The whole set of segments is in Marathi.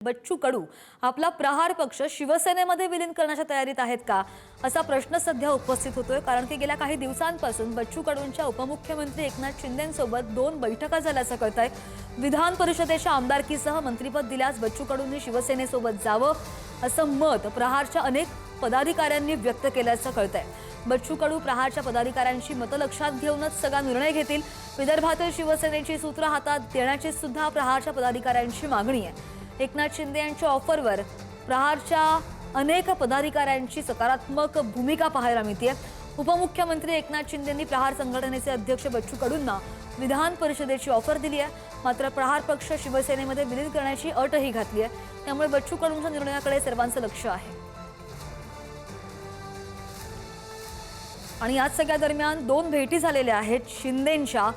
बच्चू कडू आपला प्रहार पक्ष शिवसेनेमध्ये विलीन करण्याच्या तयारीत आहेत का असा प्रश्न सध्या उपस्थित होतोय। कारण की गेल्या काही दिवसांपासून बच्चू कडूंच्या उपमुख्यमंत्री एकनाथ शिंदेंसोबत 2 बैठका झाल्याचं कळतंय। विधान परिषदेच्या आमदारकीसह मंत्रिपद दिल्यास बच्चू कडूंनी शिवसेनेसोबत जावं असं मत प्रहारच्या अनेक पदाधिकाऱ्यांनी व्यक्त केल्याचं कळतंय। बच्चू कडू प्रहारच्या पदाधिकाऱ्यांची मतं लक्षात घेऊनच सगळा निर्णय घेतील। विदर्भातील शिवसेनेची सूत्र हातात देण्याची सुद्धा प्रहारच्या पदाधिकाऱ्यांची मागणी आहे। एकनाथ शिंदे यांच्या ऑफरवर प्रहारच्या अनेक पदाधिकाऱ्यांची सकारात्मक भूमिका पाहायला मिळते। उपमुख्यमंत्री एकनाथ शिंदेंनी प्रहार संघटनेचे अध्यक्ष बच्चू कडूंना विधान परिषदेची ऑफर दिली आहे। मात्र प्रहार पक्ष शिवसेनेमध्ये विलीन करण्याची अटही घातली आहे। त्यामुळे बच्चू कडूंच्या निर्णयाकडे सर्वांचं लक्ष आहे। आणि याच सगळ्या दरम्यान 2 भेटी झालेल्या आहेत शिंदेंच्या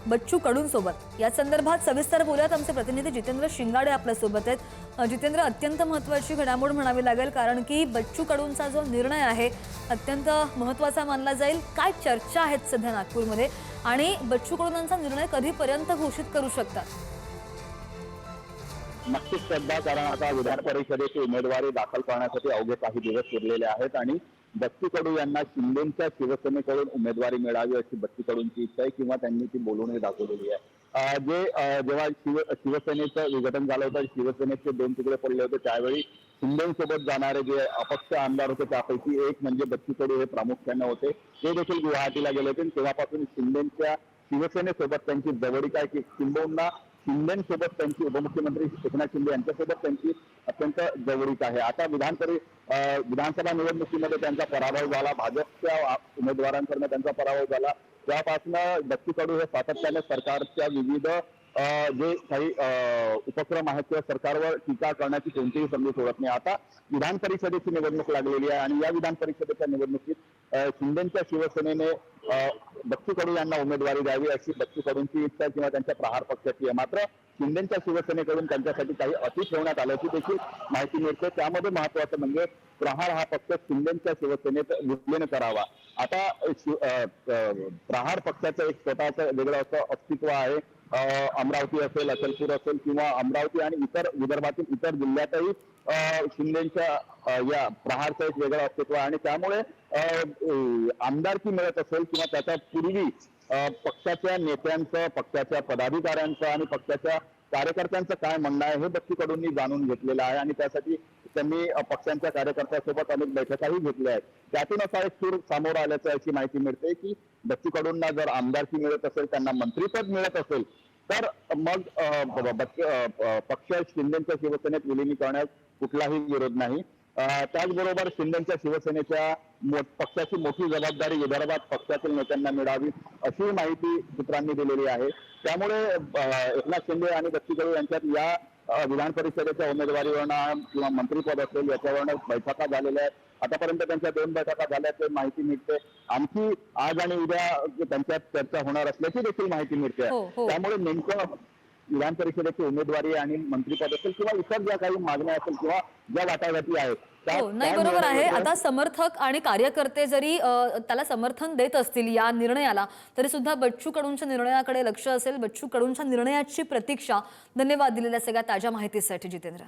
बच्चू कडूंसोबत। या संदर्भात सविस्तर बोलत आमचे प्रतिनिधी जितेंद्र शिंगाडे आपल्या सोबत आहेत। जितेंद्र, अत्यंत महत्त्वाची घडामोड म्हणावी लागेल, कारण की बच्चू कडूंचा जो निर्णय आहे अत्यंत महत्त्वाचा मानला जाईल। काय चर्चा आहेत सध्या नागपूरमध्ये आणि बच्चू कडूंचा निर्णय कधीपर्यंत घोषित करू शकतात? नक्कीच श्रद्धा, कारण आता विधान परिषदेची उमेदवारी दाखल करण्यासाठी अवघे काही दिवस उरलेले आहेत आणि बच्चू कडू यांना शिंदेच्या शिवसेनेकडून उमेदवारी मिळावी अशी बच्चू कडूंची इच्छा आहे किंवा त्यांनी ती बोलूनही दाखवलेली आहे। जेव्हा शिवसेनेचं विघटन झालं होतं, शिवसेनेचे 2 तुकडे पडले होते, त्यावेळी शिंदेसोबत जाणारे जे अपक्ष आमदार होते त्यापैकी एक म्हणजे बच्चू कडू हे प्रामुख्याने होते। ते देखील गुवाहाटीला गेले होते। तेव्हापासून शिंदेच्या शिवसेनेसोबत त्यांची जवळीक आहे की किंबहुना शिंदेसोबत त्यांची उपमुख्यमंत्री एकनाथ शिंदे यांच्यासोबत त्यांची अत्यंत जवळीक आहे। आता विधानसभा निवडणुकीमध्ये त्यांचा पराभव झाला, भाजपच्या उमेदवारांकडून त्यांचा पराभव झाला। त्यापासून बच्चू कडू हे सातत्याने सरकारच्या विविध जे काही उपक्रम आहेत किंवा सरकारवर टीका करण्याची कोणतीही संधी सोडत नाही। आता विधान परिषदेची निवडणूक लागलेली आहे आणि या विधान परिषदेच्या निवडणुकीत शिंदेच्या शिवसेनेने बच्चू कडू यांना उमेदवारी द्यावी अशी बच्चू कडूंची इच्छा किंवा त्यांच्या प्रहार पक्षाची आहे। मात्र शिंदेच्या शिवसेनेकडून त्यांच्यासाठी काही अटी ठेवण्यात आल्याची देखील माहिती मिळते। त्यामध्ये महत्वाचं म्हणजे प्रहार हा पक्ष शिंदेच्या शिवसेनेत विलीन करावा। आता प्रहार पक्षाचं एक स्वतःचं वेगळं असं अस्तित्व आहे। अमरावती असेल, अचलपूर असेल किंवा अमरावती आणि इतर विदर्भातील इतर जिल्ह्यातही शिंदेच्या या प्रहारचं एक वेगळं अस्तित्व आहे आणि त्यामुळे आमदारकी मिळत असेल किंवा त्याच्या पूर्वी पक्षाच्या नेत्यांचं, पक्षाच्या पदाधिकाऱ्यांचं आणि पक्षाच्या कार्यकर्त्यांचं काय म्हणणं आहे हे बच्चू कडूंनी जाणून घेतलेलं आहे आणि त्यासाठी त्यांनी पक्षांच्या कार्यकर्त्यांसोबत अनेक बैठकाही घेतल्या आहेत। त्यातून असा एक सूर समोर आल्याचं अशी माहिती मिळते की बच्चू कडूंना जर आमदारकी मिळत असेल, त्यांना मंत्रिपद मिळत असेल तर मग पक्ष शिंदेच्या शिवसेनेत विलीन करण्यास कुठलाही विरोध नाही। त्याचबरोबर शिंदेच्या शिवसेनेच्या पक्षाची मोठी जबाबदारी विदर्भात पक्षातील नेत्यांना मिळावी अशी माहिती सूत्रांनी दिलेली आहे। त्यामुळे एकनाथ शिंदे आणि बच्चू कडू यांच्यात या विधान परिषदेच्या उमेदवारीवरनं किंवा मंत्रिपद असेल याच्यावरनं बैठका झालेल्या आहेत। आतापर्यंत त्यांच्या 2 बैठका झाल्याची माहिती मिळते। आणखी आज आणि उद्या त्यांच्यात चर्चा होणार असल्याची देखील माहिती मिळते। त्यामुळे नेमकं विधान परिषदेची उमेदवारी आणि मंत्रिपद असेल किंवा इतर ज्या काही मागण्या असेल किंवा ज्या वाटाघाटी आहेत नाही, बरोबर आहे। आता समर्थक आणि कार्यकर्ते जरी त्याला समर्थन देत असतील या निर्णयाला, तरी सुद्धा बच्चू कडूंच्या निर्णयाकडे लक्ष असेल। बच्चू कडूंच्या निर्णयाची प्रतीक्षा। धन्यवाद दिलेल्या सगळ्या ताज्या माहितीसाठी जितेंद्र।